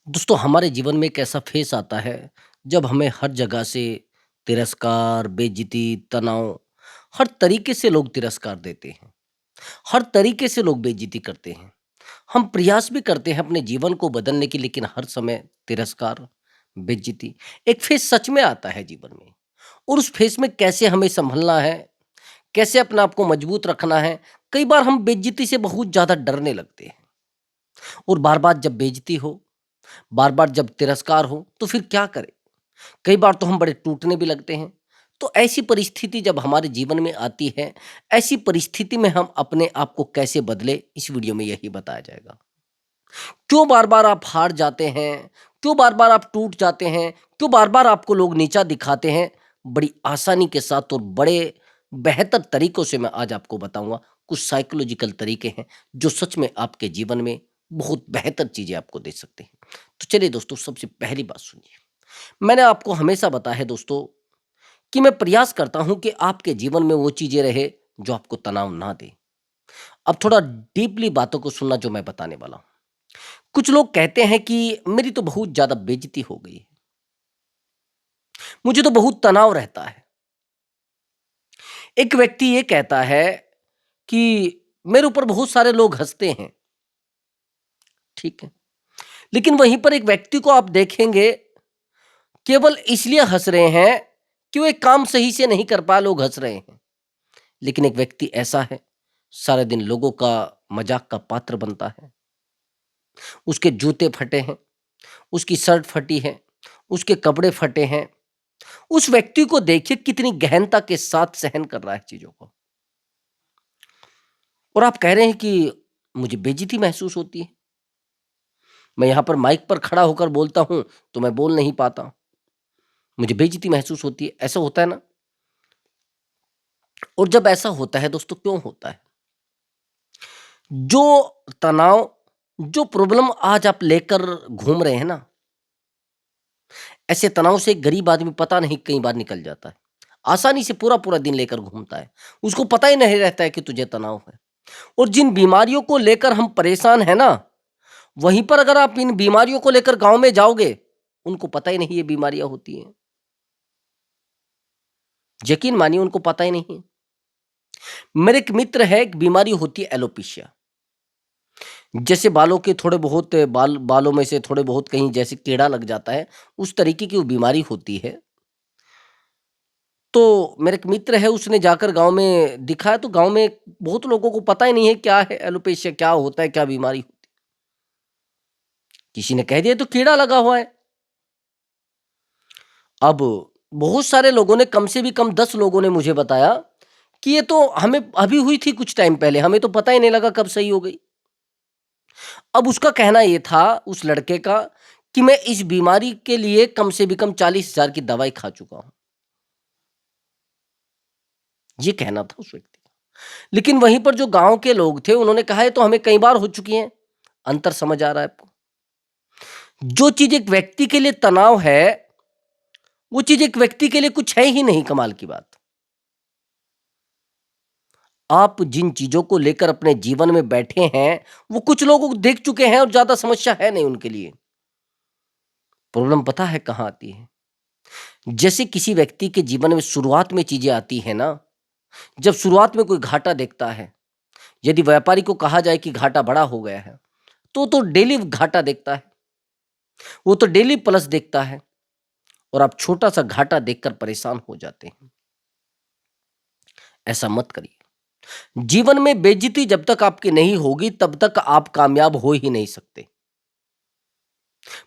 दोस्तों हमारे जीवन में एक ऐसा फेस आता है जब हमें हर जगह से तिरस्कार, बेइज्जती, तनाव, हर तरीके से लोग तिरस्कार देते हैं। हर तरीके से लोग बेइज्जती करते हैं। हम प्रयास भी करते हैं अपने जीवन को बदलने की, लेकिन हर समय तिरस्कार, बेइज्जती, एक फेस सच में आता है जीवन में। और उस फेस में कैसे हमें संभलना है, कैसे अपने आप को मजबूत रखना है। कई बार हम बेइज्जती से बहुत ज्यादा डरने लगते हैं, और बार बार जब बेइज्जती हो, बार बार जब तिरस्कार हो, तो फिर क्या करें। कई बार तो हम बड़े टूटने भी लगते हैं। तो ऐसी परिस्थिति जब हमारे जीवन में आती है, ऐसी परिस्थिति में हम अपने आप को कैसे बदले, इस वीडियो में यही बताया जाएगा। क्यों बार बार आप हार जाते हैं, क्यों बार बार आप टूट जाते हैं, क्यों बार बार आपको लोग नीचा दिखाते हैं। बड़ी आसानी के साथ और बड़े बेहतर तरीकों से मैं आज आपको बताऊंगा। कुछ साइकोलॉजिकल तरीके हैं जो सच में आपके जीवन में बहुत बेहतर चीजें आपको दे सकते हैं। तो चलिए दोस्तों, सबसे पहली बात सुनिए। मैंने आपको हमेशा बताया है दोस्तों कि मैं प्रयास करता हूं कि आपके जीवन में वो चीजें रहे जो आपको तनाव ना दे। अब थोड़ा डीपली बातों को सुनना जो मैं बताने वाला हूं। कुछ लोग कहते हैं कि मेरी तो बहुत ज्यादा बेइज्जती हो गई है, मुझे तो बहुत तनाव रहता है। एक व्यक्ति ये कहता है कि मेरे ऊपर बहुत सारे लोग हंसते हैं। ठीक है, लेकिन वहीं पर एक व्यक्ति को आप देखेंगे, केवल इसलिए हंस रहे हैं कि वो एक काम सही से नहीं कर पाया, लोग हंस रहे हैं। लेकिन एक व्यक्ति ऐसा है, सारे दिन लोगों का मजाक का पात्र बनता है। उसके जूते फटे हैं, उसकी शर्ट फटी है, उसके कपड़े फटे हैं। उस व्यक्ति को देखिए कितनी गहनता के साथ सहन कर रहा है चीजों को। और आप कह रहे हैं कि मुझे बेइज्जती महसूस होती है, मैं यहां पर माइक पर खड़ा होकर बोलता हूं तो मैं बोल नहीं पाता, मुझे बेइज्जती महसूस होती है। ऐसा होता है ना। और जब ऐसा होता है दोस्तों, क्यों होता है? जो तनाव, जो प्रॉब्लम आज आप लेकर घूम रहे हैं ना, ऐसे तनाव से एक गरीब आदमी पता नहीं कई बार निकल जाता है। आसानी से पूरा पूरा दिन लेकर घूमता है, उसको पता ही नहीं रहता है कि तुझे तनाव है। और जिन बीमारियों को लेकर हम परेशान हैं ना, वहीं पर अगर आप इन बीमारियों को लेकर गांव में जाओगे, उनको पता ही नहीं ये बीमारियां होती हैं। यकीन मानिए, उनको पता ही नहीं है। मेरे एक मित्र है, एक बीमारी होती है एलोपेशिया। जैसे बालों के थोड़े बहुत बालों में से थोड़े बहुत कहीं जैसे कीड़ा लग जाता है, उस तरीके की वो बीमारी होती है। तो मेरा एक मित्र है, उसने जाकर गाँव में दिखाया, तो गाँव में बहुत लोगों को पता ही नहीं है क्या है एलोपेशिया, क्या होता है, क्या बीमारी होती है। किसी ने कह दिया तो कीड़ा लगा हुआ है। अब बहुत सारे लोगों ने, कम से भी कम 10 लोगों ने मुझे बताया कि ये तो हमें अभी हुई थी कुछ टाइम पहले, हमें तो पता ही नहीं लगा कब सही हो गई। अब उसका कहना ये था, उस लड़के का, कि मैं इस बीमारी के लिए कम से भी कम 40,000 की दवाई खा चुका हूँ। ये कहना था उस व्यक्ति का। लेकिन वहीं पर जो गाँव के लोग थे, उन्होंने कहा, "ये तो हमें कई बार हो चुकी हैं।" अंतर समझ आ रहा है आपको? जो चीज़ एक व्यक्ति के लिए तनाव है, वो चीज़ एक व्यक्ति के लिए कुछ है ही नहीं, कमाल की बात। आप जिन चीज़ों को लेकर अपने जीवन में बैठे हैं, वो कुछ लोगों को देख चुके हैं और ज़्यादा समस्या है नहीं उनके लिए। प्रॉब्लम पता है कहाँ आती है? जैसे किसी व्यक्ति के जीवन में शुरुआत में चीज़ें आती हैं ना, जब शुरुआत में कोई घाटा देखता है, यदि व्यापारी को कहा जाए कि घाटा बड़ा हो गया है, तो डेली घाटा देखता है, वो तो डेली प्लस देखता है, और आप छोटा-सा घाटा देखकर परेशान हो जाते हैं। ऐसा मत करिए। जीवन में बेइज्जती जब तक आपकी नहीं होगी, तब तक आप कामयाब हो ही नहीं सकते।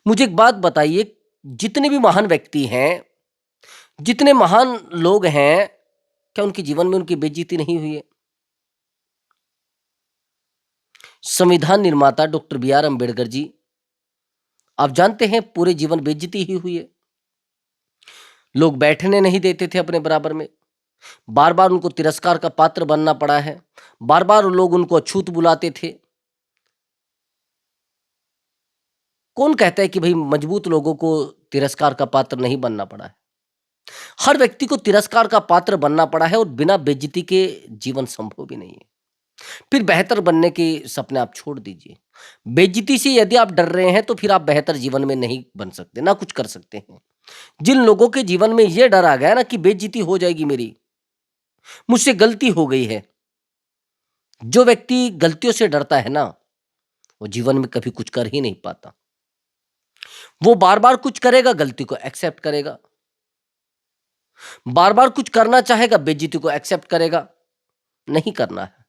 मुझे एक बात बताइए, जितने भी महान व्यक्ति हैं, जितने महान लोग हैं, क्या उनके जीवन में उनकी बेइज्जती नहीं हुई है? संविधान निर्माता doctor B are Ambedkar ji, आप जानते हैं पूरे जीवन बेइज्जती ही हुई है। लोग बैठने नहीं देते थे अपने बराबर में, बार बार उनको तिरस्कार का पात्र बनना पड़ा है, बार बार लोग उनको अछूत बुलाते थे। कौन कहता है कि भाई मजबूत लोगों को तिरस्कार का पात्र नहीं बनना पड़ा है? हर व्यक्ति को तिरस्कार का पात्र बनना पड़ा है, और बिना बेइज्जती के जीवन संभव भी नहीं है। फिर बेहतर बनने के सपने आप छोड़ दीजिए। बेइज्जती से यदि आप डर रहे हैं तो फिर आप बेहतर जीवन में नहीं बन सकते, ना कुछ कर सकते हैं। जिन लोगों के जीवन में ये डर आ गया ना कि बेइज्जती हो जाएगी मेरी, मुझसे गलती हो गई है, जो व्यक्ति गलतियों से डरता है ना, वो जीवन में कभी कुछ कर ही नहीं पाता। वो बार-बार कुछ करेगा, गलती को एक्सेप्ट करेगा। बार-बार कुछ करना चाहेगा, बेइज्जती को एक्सेप्ट करेगा। नहीं करना है।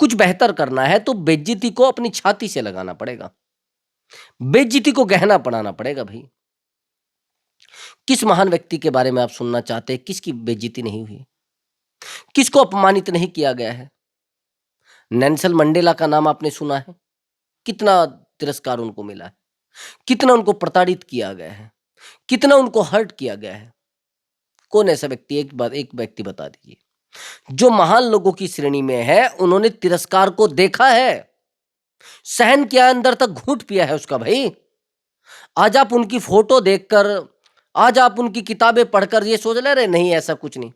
कुछ बेहतर करना है तो बेइज्जती को अपनी छाती से लगाना पड़ेगा। बेइज्जती को गहना बनाना पड़ेगा भई। किस महान व्यक्ति के बारे में आप सुनना चाहते हैं, किसकी बेइज्जती नहीं हुई? किसको अपमानित नहीं किया गया है? नेल्सन मंडेला का नाम आपने सुना है? कितना तिरस्कार उनको मिला है, कितना उनको प्रताड़ित किया गया है, कितना उनको हर्ट किया गया है। कौन ऐसा व्यक्ति, एक व्यक्ति बता दीजिए। जो महान लोगों की श्रेणी में है, उन्होंने तिरस्कार को देखा है, सहन किया, अंदर तक घूंट पिया है उसका भाई। आज आप उनकी फोटो देखकर, आज आप उनकी किताबें पढ़कर ये सोच ले रहे नहीं, ऐसा कुछ नहीं।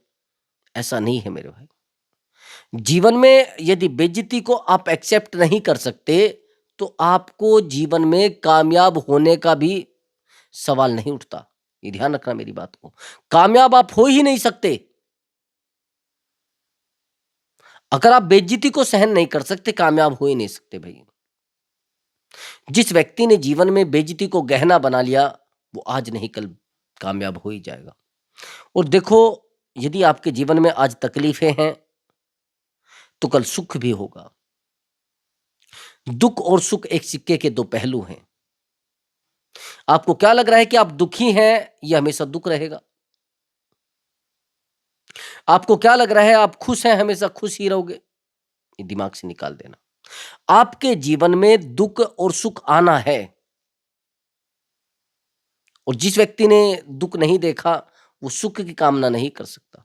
ऐसा नहीं है मेरे भाई। जीवन में यदि बेइज्जती को आप एक्सेप्ट नहीं कर सकते, तो आपको जीवन में कामयाब होने का भी सवाल नहीं उठता। ये ध्यान रखना मेरी बात को। कामयाब आप हो ही नहीं सकते। अगर आप बेइज्जती को सहन नहीं कर सकते, कामयाब हो ही नहीं सकते भाई। जिस व्यक्ति ने जीवन में बेइज्जती को गहना बना लिया, वो आज नहीं कल कामयाब हो ही जाएगा। और देखो, यदि आपके जीवन में आज तकलीफें हैं, तो कल सुख भी होगा। दुख और सुख एक सिक्के के दो पहलू हैं। आपको क्या लग रहा है कि आप दुखी हैं, यह हमेशा दुख रहेगा। आपको क्या लग रहा है आप खुश हैं, हमेशा खुश ही रहोगे। ये दिमाग से निकाल देना। आपके जीवन में दुख और सुख आना है, और जिस व्यक्ति ने दुख नहीं देखा, वो सुख की कामना नहीं कर सकता।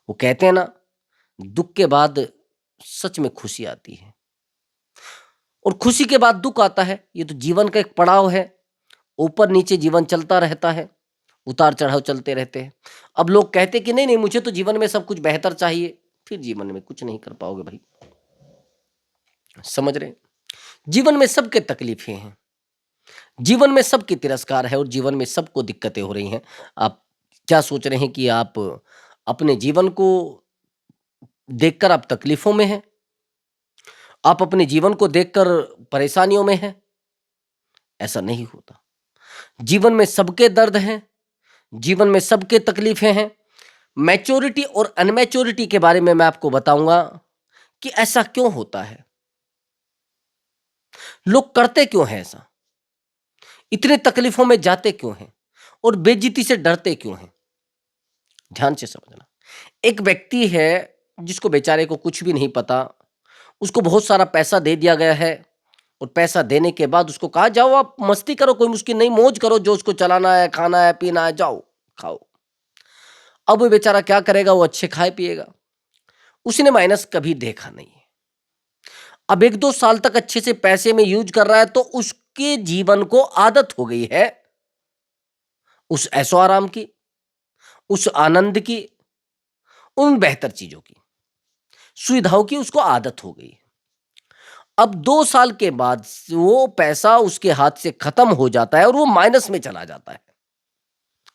वो कहते हैं ना, दुख के बाद सच में खुशी आती है, और खुशी के बाद दुख आता है। ये तो जीवन का एक पड़ाव है। ऊपर नीचे जीवन चलता रहता है, उतार चढ़ाव चलते रहते हैं। अब लोग कहते कि नहीं नहीं, मुझे तो जीवन में सब कुछ बेहतर चाहिए, फिर जीवन में कुछ नहीं कर पाओगे भाई। समझ रहे हैं? जीवन में सबके तकलीफें हैं, जीवन में सबकी तिरस्कार है, और जीवन में सबको दिक्कतें हो रही हैं। आप क्या सोच रहे हैं कि आप अपने जीवन को देखकर आप तकलीफों में हैं? आप अपने जीवन को देखकर परेशानियों में हैं? ऐसा नहीं होता। जीवन में सबके दर्द हैं, जीवन में सबके तकलीफें हैं। मैच्योरिटी और अनमैच्योरिटी के बारे में मैं आपको बताऊंगा कि ऐसा क्यों होता है, लोग करते क्यों हैं ऐसा, इतने तकलीफों में जाते क्यों हैं, और बेइज्जती से डरते क्यों हैं। ध्यान से समझना। एक व्यक्ति है जिसको बेचारे को कुछ भी नहीं पता, उसको बहुत सारा पैसा दे दिया गया है, और पैसा देने के बाद उसको कहा जाओ आप मस्ती करो, कोई मुश्किल नहीं, मौज करो, जो उसको चलाना है, खाना है, पीना है, जाओ खाओ। अब वो बेचारा क्या करेगा, वो अच्छे खाए पिएगा। उसने माइनस कभी देखा नहीं है। अब 1-2 साल तक अच्छे से पैसे में यूज कर रहा है, तो उसके जीवन को आदत हो गई है उस ऐशो आराम की, उस आनंद की, उन बेहतर चीजों की, सुविधाओं की उसको आदत हो गई है। अब 2 साल के बाद वो पैसा उसके हाथ से खत्म हो जाता है, और वो माइनस में चला जाता है,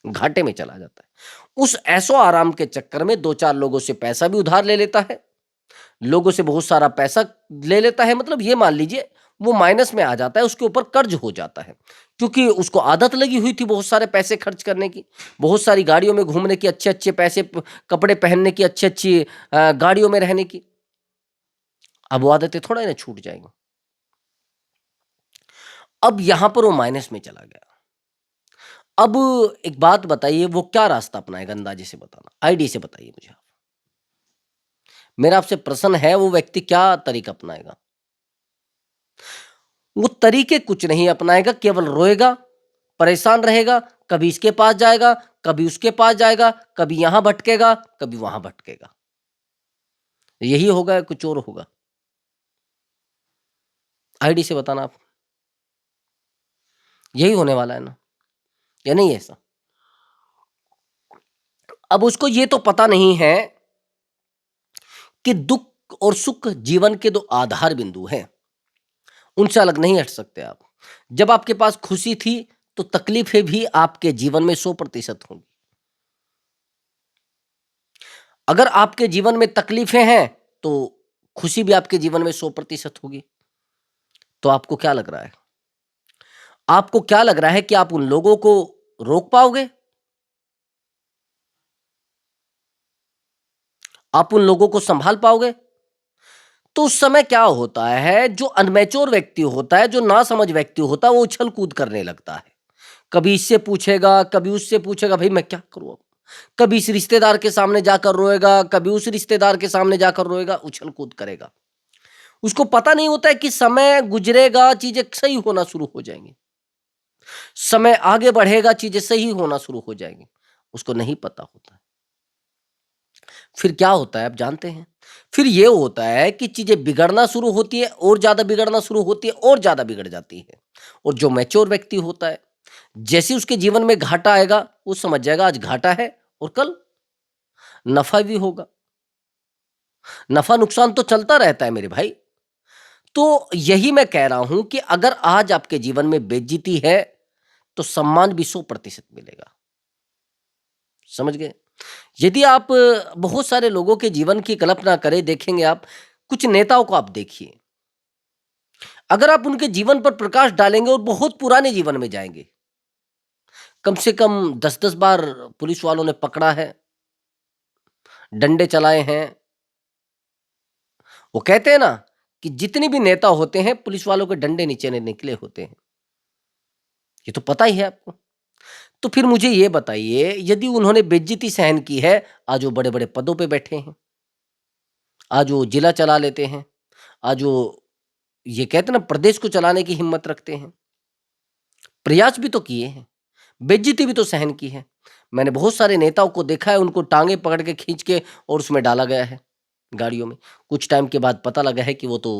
घाटे में चला जाता है। उस ऐशो आराम के चक्कर में 2-4 लोगों से पैसा भी उधार ले लेता है, लोगों से बहुत सारा पैसा ले लेता है। मतलब ये मान लीजिए वो माइनस में आ जाता है, उसके ऊपर कर्ज हो जाता है, क्योंकि उसको आदत लगी हुई थी बहुत सारे पैसे खर्च करने की, बहुत सारी गाड़ियों में घूमने की, अच्छे अच्छे पैसे कपड़े पहनने की, अच्छी अच्छी गाड़ियों में रहने की। अब वो आदतें थोड़ा ही ना छूट जाएंगी। अब यहां पर वो माइनस में चला गया। अब एक बात बताइए, वो क्या रास्ता अपनाएगा, अंदाजे से बताना, आइडिया से बताइए मुझे आप। मेरा आपसे प्रश्न है, वो व्यक्ति क्या तरीका अपनाएगा? वो तरीके कुछ नहीं अपनाएगा, केवल रोएगा, परेशान रहेगा, कभी इसके पास जाएगा, कभी उसके पास जाएगा, कभी यहां भटकेगा, कभी वहां भटकेगा। यही होगा या कुछ और होगा? आईडी से बताना आप। यही होने वाला है ना, या नहीं ऐसा? अब उसको ये तो पता नहीं है कि दुख और सुख जीवन के दो आधार बिंदु हैं, उनसे अलग नहीं हट सकते आप। जब आपके पास खुशी थी तो तकलीफें भी आपके जीवन में 100% होंगी। अगर आपके जीवन में तकलीफें हैं तो खुशी भी आपके जीवन में 100% होगी। तो आपको क्या लग रहा है? आपको क्या लग रहा है कि आप उन लोगों को रोक पाओगे? आप उन लोगों को संभाल पाओगे? तो उस समय क्या होता है, जो अनमैच्योर व्यक्ति होता है, जो नासमझ व्यक्ति होता है, वो उछल कूद करने लगता है। कभी इससे पूछेगा, कभी उससे पूछेगा, भाई मैं क्या करूं अब? कभी इस रिश्तेदार के सामने जाकर रोएगा, कभी उस रिश्तेदार के सामने जाकर रोएगा, उछल कूद करेगा। उसको पता नहीं होता है कि समय गुजरेगा, चीजें सही होना शुरू हो जाएंगी। समय आगे बढ़ेगा, चीजें सही होना शुरू हो जाएंगी। उसको नहीं पता होता है। फिर क्या होता है आप जानते हैं? फिर ये होता है कि चीजें बिगड़ना शुरू होती है, और ज्यादा बिगड़ना शुरू होती है, और ज्यादा बिगड़ जाती है। और जो मैच्योर व्यक्ति होता है, जैसे उसके जीवन में घाटा आएगा, वो समझ जाएगा आज घाटा है और कल नफा भी होगा। नफा नुकसान तो चलता रहता है मेरे भाई। तो यही मैं कह रहा हूं कि अगर आज आपके जीवन में बेइज्जती है तो सम्मान भी 100% मिलेगा। समझ गए? यदि आप बहुत सारे लोगों के जीवन की कल्पना करें, देखेंगे आप, कुछ नेताओं को आप देखिए। अगर आप उनके जीवन पर प्रकाश डालेंगे और बहुत पुराने जीवन में जाएंगे, कम से कम 10-10 बार पुलिस वालों ने पकड़ा है, डंडे चलाए हैं। वो कहते हैं ना कि जितने भी नेता होते हैं, पुलिस वालों के डंडे नीचे नहीं निकले होते हैं। ये तो पता ही है आपको। तो फिर मुझे ये बताइए, यदि उन्होंने बेइज्जती सहन की है, आज वो बड़े-बड़े पदों पे बैठे हैं। आज वो जिला चला लेते हैं। आज वो, ये कहते हैं ना, प्रदेश को चलाने की हिम्मत रखते हैं। प्रयास भी तो किए हैं, बेइज्जती भी तो सहन की है। मैंने बहुत सारे नेताओं को देखा है, उनको टाँगे पकड़ के खींच के और उसमें डाला गया है, गाड़ियों में। कुछ टाइम के बाद पता लगा है कि वो तो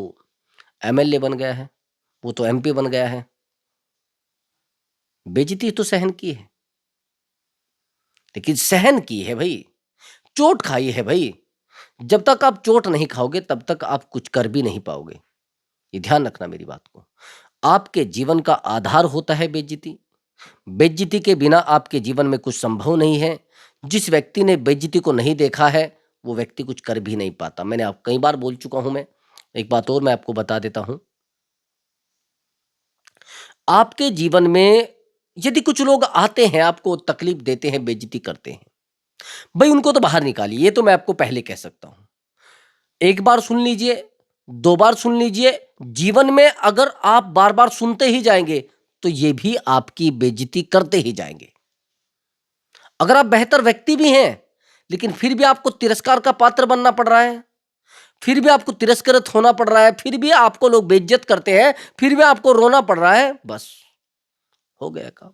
एमएलए बन गया है, वो तो एमपी बन गया है। बेइज्जती तो सहन की है, लेकिन सहन की है भई, चोट खाई है भई। जब तक आप चोट नहीं खाओगे, तब तक आप कुछ कर भी नहीं पाओगे। ये ध्यान रखना मेरी बात को। आपके जीवन का आधार होता है बेइज्जती। बेइज्जती के बिना आपके जीवन में कुछ संभव नहीं है। जिस व्यक्ति ने बेइज्जती को नहीं देखा है, वो व्यक्ति कुछ कर भी नहीं पाता। मैंने आप कई बार बोल चुका हूं मैं। एक बात और मैं आपको बता देता हूं। आपके जीवन में यदि कुछ लोग आते हैं, आपको तकलीफ देते हैं, बेइज्जती करते हैं, भाई उनको तो बाहर निकालिए। ये तो मैं आपको पहले कह सकता हूं। एक बार सुन लीजिए, 2 बार सुन लीजिए। जीवन में अगर आप बार-बार सुनते ही जाएँगे, तो ये भी आपकी बेइज्जती करते ही जाएँगे। अगर आप बेहतर व्यक्ति भी हैं, लेकिन फिर भी आपको तिरस्कार का पात्र बनना पड़ रहा है, फिर भी आपको तिरस्कृत होना पड़ रहा है, फिर भी आपको लोग बेइज्जत करते हैं, फिर भी आपको रोना पड़ रहा है, बस हो गया काम।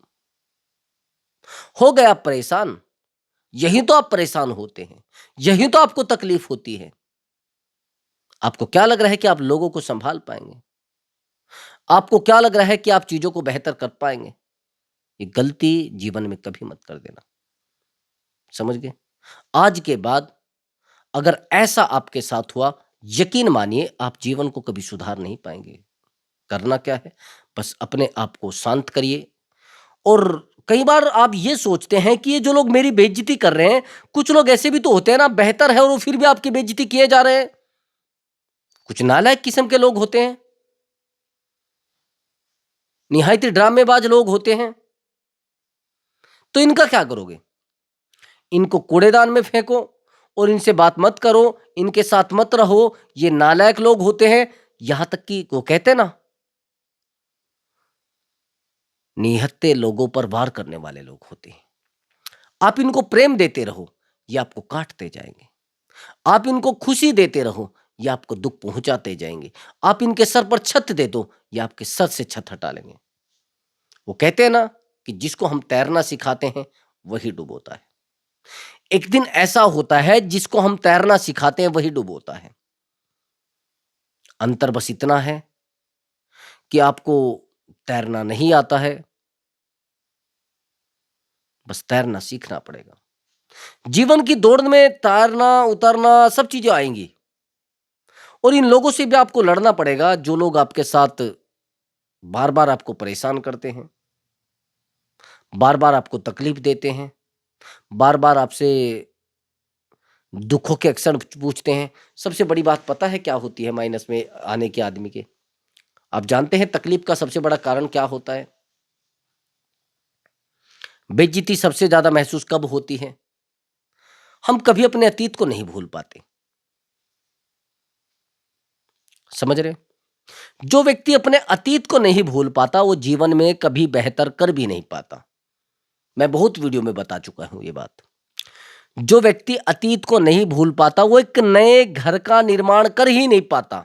हो गए आप परेशान। यही तो आप परेशान होते हैं, यही तो आपको तकलीफ होती है। आपको क्या लग रहा है कि आप लोगों को सँभाल पाएँगे? आपको क्या लग रहा है कि आप चीज़ों को बेहतर कर पाएँगे? ये गलती जीवन में कभी मत कर देना। समझ गए? आज के बाद अगर ऐसा आपके साथ हुआ, यकीन मानिए आप जीवन को कभी सुधार नहीं पाएँगे। करना क्या है? बस अपने आप को शांत करिए। और कई बार आप ये सोचते हैं कि ये जो लोग मेरी बेइज़्ज़ती कर रहे हैं, कुछ लोग ऐसे भी तो होते हैं ना, बेहतर है और वो फिर भी आपकी बेइज़्ज़ती किए जा रहे हैं। कुछ नालायक किस्म के लोग होते हैं, निहायती ड्रामेबाज लोग होते हैं। तो इनका क्या करोगे? इनको कूड़ेदान में फेंको और इनसे बात मत करो, इनके साथ मत रहो, ये नालायक लोग होते हैं। यहाँ तक कि वो कहते हैं ना, निहत्थे लोगों पर वार करने वाले लोग होते हैं। आप इनको प्रेम देते रहो, ये आपको काटते जाएँगे। आप इनको खुशी देते रहो, ये आपको दुःख पहुँचाते जाएँगे। आप इनके सर पर छत दे दो, ये आपके सर से छत हटा लेंगे। वो कहते हैं ना कि जिसको हम तैरना सिखाते हैं, वही डुबोता है। एक दिन ऐसा होता है जिसको हम तैरना सिखाते हैं, वही डुबोता है। अंतर बस इतना है कि आपको तैरना नहीं आता है, बस तैरना सीखना पड़ेगा। जीवन की दौड़ में तैरना, उतरना सब चीज़ें आएँगी। और इन लोगों से भी आपको लड़ना पड़ेगा जो लोग आपके साथ बार-बार आपको परेशान करते हैं, बार-बार आपको तकलीफ देते हैं, बार-बार आपसे दुखों के अक्सर पूछते हैं। सबसे बड़ी बात पता है क्या होती है माइनस में आने के आदमी के? आप जानते हैं तकलीफ का सबसे बड़ा कारण क्या होता है? बेइज्जती सबसे ज़्यादा महसूस कब होती है? हम कभी अपने अतीत को नहीं भूल पाते। समझ रहे हैं? जो व्यक्ति अपने अतीत को नहीं भूल पाता, वो जीवन में कभी बेहतर कर भी नहीं पाता। मैं बहुत वीडियो में बता चुका हूं ये बात। जो व्यक्ति अतीत को नहीं भूल पाता, वो एक नए घर का निर्माण कर ही नहीं पाता।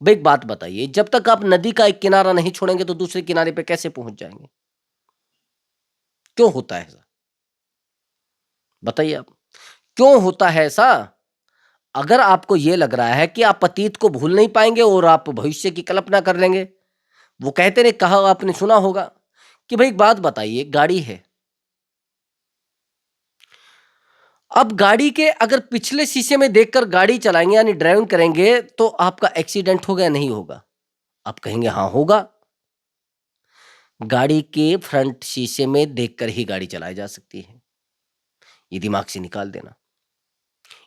भाई एक बात बताइए, जब तक आप नदी का एक किनारा नहीं छोड़ेंगे तो दूसरे किनारे पे कैसे पहुंच जाएंगे? क्यों होता है ऐसा? बताइए आप। क्यों होता है ऐसा? अगर आपको ये लग रहा है कि आप अतीत को भूल नहीं पाएंगे और आप भविष्य की कल्पना कर लेंगे, वो कहते नहीं, कहा आपने सुना होगा कि भाई एक बात बताइए, गाड़ी है, अब गाड़ी के अगर पिछले शीशे में देखकर गाड़ी चलाएंगे यानी ड्राइविंग करेंगे तो आपका एक्सीडेंट होगा या नहीं होगा? आप कहेंगे हाँ होगा। गाड़ी के फ्रंट शीशे में देखकर ही गाड़ी चलाई जा सकती है, ये दिमाग से निकाल देना।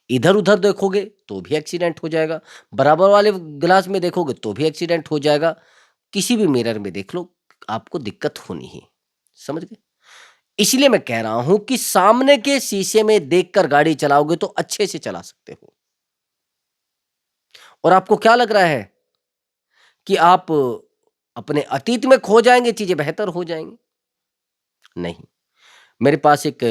इधर उधर देखोगे तो भी एक्सीडेंट हो जाएगा, बराबर वाले ग्लास में देखोगे तो भी एक्सीडेंट हो जाएगा, किसी भी मिरर में देख लो, आपको दिक्कत होनी ही। समझ गए? इसलिए मैं कह रहा हूं कि सामने के शीशे में देखकर गाड़ी चलाओगे तो अच्छे से चला सकते हो। और आपको क्या लग रहा है कि आप अपने अतीत में खो जाएंगे, चीजें बेहतर हो जाएंगी? नहीं। मेरे पास एक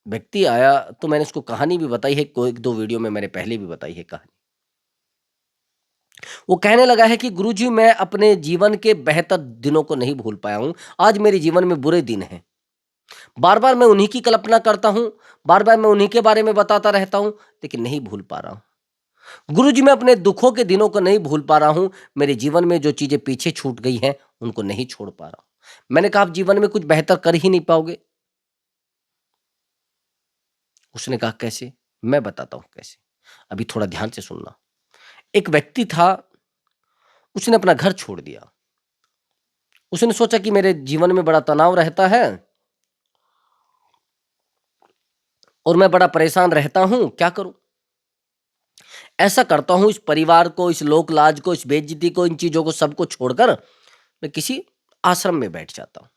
व्यक्ति आया, तो मैंने उसको कहानी भी बताई है, कोई एक दो वीडियो में मैंने पहले भी बताई है कहानी। वो कहने लगा है कि गुरुजी, मैं अपने जीवन के बेहतर दिनों को नहीं भूल पाया हूं, आज मेरे जीवन में बुरे दिन हैं। बार बार मैं उन्हीं की कल्पना करता हूं, बार बार मैं उन्हीं के बारे में बताता रहता हूं, लेकिन नहीं भूल पा रहा हूं। गुरुजी, मैं अपने दुखों के दिनों को नहीं भूल पा रहा हूं, मेरे जीवन में जो चीजें पीछे छूट गई हैं उनको नहीं छोड़ पा रहा हूं। मैंने कहा, आप जीवन में कुछ बेहतर कर ही नहीं पाओगे? उसने कहा, कैसे? मैं बताता हूं कैसे, अभी थोड़ा ध्यान से सुनना। एक व्यक्ति था, उसने अपना घर छोड़ दिया। उसने सोचा कि मेरे जीवन में बड़ा तनाव रहता है और मैं बड़ा परेशान रहता हूं, क्या करूं? ऐसा करता हूं, इस परिवार को, इस लोक लाज को, इस बेइज्जती को, इन चीजों को सबको छोड़कर मैं किसी आश्रम में बैठ जाता हूं।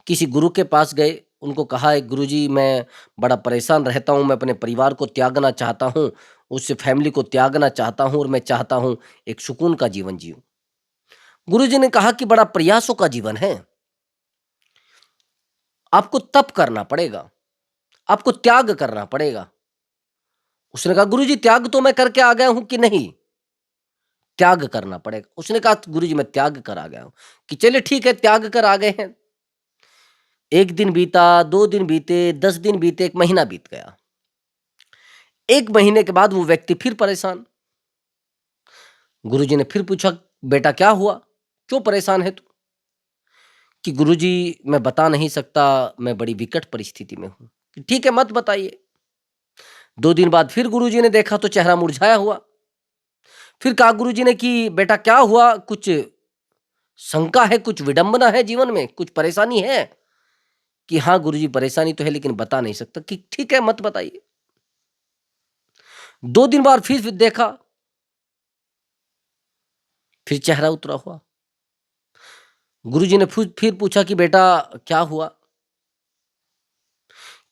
किसी गुरु के पास गए, उनको कहा, एक गुरुजी, मैं बड़ा परेशान रहता हूं, मैं अपने परिवार को त्यागना चाहता हूं, उस फैमिली को त्यागना चाहता हूं और मैं चाहता हूं एक सुकून का जीवन जीऊं। गुरुजी ने कहा कि बड़ा प्रयासों का जीवन है, आपको तप करना पड़ेगा, आपको त्याग करना पड़ेगा। उसने कहा, गुरुजी, त्याग तो मैं करके आ गया हूं कि नहीं? त्याग करना पड़ेगा। उसने कहा, गुरुजी, मैं त्याग कर आ गया हूं। कि चलिए ठीक है, त्याग कर आ गए हैं। एक दिन बीता, 2 दिन बीते, 10 दिन बीते, 1 महीना बीत गया। 1 महीने के बाद वो व्यक्ति फिर परेशान। गुरुजी ने फिर पूछा, बेटा क्या हुआ? क्यों परेशान है तू? कि गुरुजी, मैं बता नहीं सकता, मैं बड़ी विकट परिस्थिति में हूं। कि ठीक है, मत बताइए। 2 दिन बाद फिर गुरुजी ने देखा तो चेहरा मुरझाया हुआ। फिर कहा गुरुजी ने कि बेटा क्या हुआ? कुछ शंका है, कुछ विडंबना है जीवन में, कुछ परेशानी है? कि हाँ गुरुजी, परेशानी तो है लेकिन बता नहीं सकता। कि ठीक है, मत बताइए। 2 दिन बाद फिर देखा, फिर चेहरा उतरा हुआ। गुरुजी ने फिर पूछा कि बेटा क्या हुआ?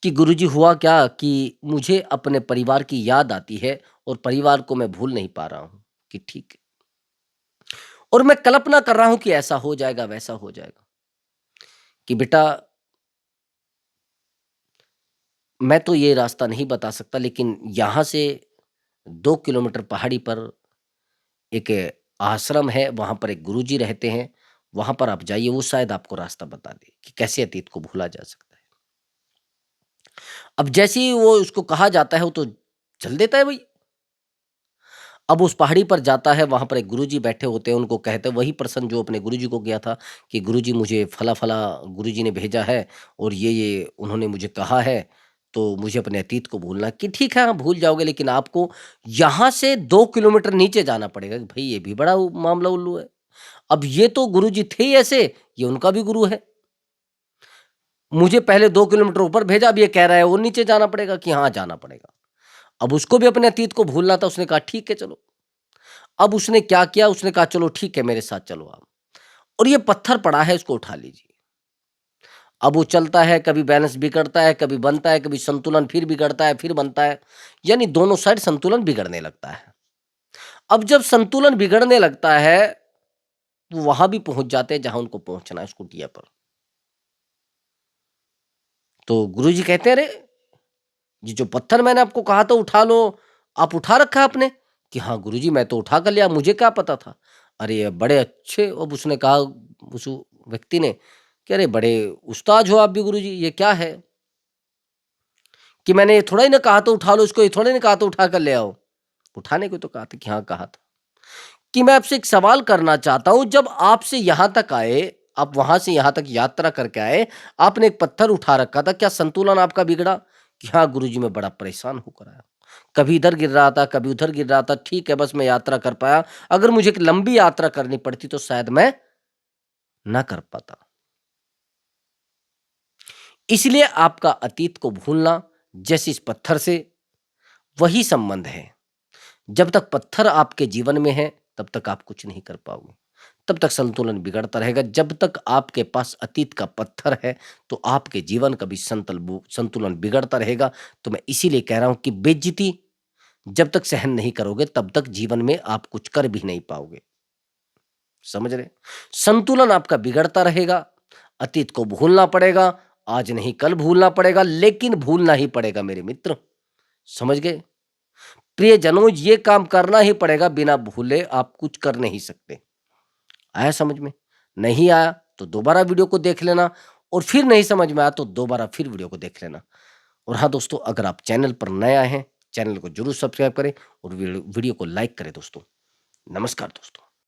कि गुरुजी, हुआ क्या कि मुझे अपने परिवार की याद आती है और परिवार को मैं भूल नहीं पा रहा हूं। कि ठीक है, और मैं कल्पना कर रहा हूं कि ऐसा हो जाएगा, वैसा हो जाएगा। कि बेटा, मैं तो ये रास्ता नहीं बता सकता, लेकिन यहां से 2 किलोमीटर पहाड़ी पर एक आश्रम है, वहां पर एक गुरुजी रहते हैं, वहां पर आप जाइए, वो शायद आपको रास्ता बता दे कि कैसे अतीत को भूला जा सकता है। अब जैसे ही वो उसको कहा जाता है, वो तो चल देता है भाई। अब उस पहाड़ी पर जाता है, वहां पर एक गुरुजी बैठे होते हैं, उनको कहते हैं, वही पर्सन जो अपने गुरुजी को गया था, कि गुरुजी, मुझे फला फला गुरुजी ने भेजा है और ये उन्होंने मुझे कहा है, तो मुझे अपने अतीत को भूलना कि ठीक है, हाँ, भूल जाओगे लेकिन आपको यहाँ से 2 किलोमीटर नीचे जाना पड़ेगा कि भई ये भी बड़ा मामला उल्लू है। अब ये तो गुरुजी थे ही ऐसे, ये उनका भी गुरु है। मुझे पहले 2 किलोमीटर ऊपर भेजा, अब ये कह रहा है वो नीचे जाना पड़ेगा कि हाँ, जाना पड़ेगा। अब उसको भी अपने अतीत को भूलना था, उसने कहा ठीक है चलो। अब उसने क्या किया, उसने कहा चलो ठीक है मेरे साथ चलो आप, और ये पत्थर पड़ा है इसको उठा लीजिए। अब वो चलता है, कभी बैलेंस बिगड़ता है, कभी बनता है, कभी संतुलन फिर बिगड़ता है, फिर बनता है, यानी दोनों साइड संतुलन बिगड़ने लगता है। अब जब संतुलन बिगड़ने लगता है, वो वहां भी पहुंच जाते हैं जहां उनको पहुंचना है, उस कुटिया पर। तो गुरुजी कहते हैं, अरे ये जो पत्थर मैंने आपको कहा था उठा लो, आप उठा रखा है आपने? कि हाँ गुरुजी मैं तो उठा कर लिया, मुझे क्या पता था। अरे ये बड़े अच्छे, अब उसने कहा उस व्यक्ति ने कि अरे बड़े उस्ताद हो आप भी गुरुजी, ये क्या है कि मैंने ये थोड़ा ही ना कहा था उठा लो इसको, ये थोड़ा ही ना कहा था उठा कर ले आओ। उठाने को तो कहा था कि हाँ कहा था। कि मैं आपसे एक सवाल करना चाहता हूं, जब आपसे यहां तक आए, आप वहां से यहां तक यात्रा करके आए, आपने एक पत्थर उठा रखा था, क्या संतुलन आपका बिगड़ा? कि हाँ गुरुजी मैं बड़ा परेशान होकर आया, कभी इधर गिर रहा था, कभी उधर गिर रहा था, ठीक है बस मैं यात्रा कर पाया, अगर मुझे एक लंबी यात्रा करनी पड़ती तो शायद मैं ना कर पाता। इसलिए आपका अतीत को भूलना जैसे इस पत्थर से वही संबंध है। जब तक पत्थर आपके जीवन में है तब तक आप कुछ नहीं कर पाओगे, तब तक संतुलन बिगड़ता रहेगा। जब तक आपके पास अतीत का पत्थर है तो आपके जीवन का भी संतुलन बिगड़ता रहेगा। तो मैं इसीलिए कह रहा हूं कि बेइज्जती जब तक सहन नहीं करोगे तब तक जीवन में आप कुछ कर भी नहीं पाओगे। समझ रहे? संतुलन आपका बिगड़ता रहेगा, अतीत को भूलना पड़ेगा, आज नहीं कल भूलना पड़ेगा, लेकिन भूलना ही पड़ेगा मेरे मित्र। समझ गए? प्रियजनों, ये काम करना ही पड़ेगा, बिना भूले आप कुछ कर नहीं सकते। आया समझ में? नहीं आया तो दोबारा वीडियो को देख लेना, और फिर नहीं समझ में आया तो दोबारा फिर वीडियो को देख लेना। और हाँ दोस्तों, अगर आप चैनल पर नए आए हैं, चैनल को जरूर सब्सक्राइब करें और वीडियो को लाइक करें दोस्तों। नमस्कार दोस्तों।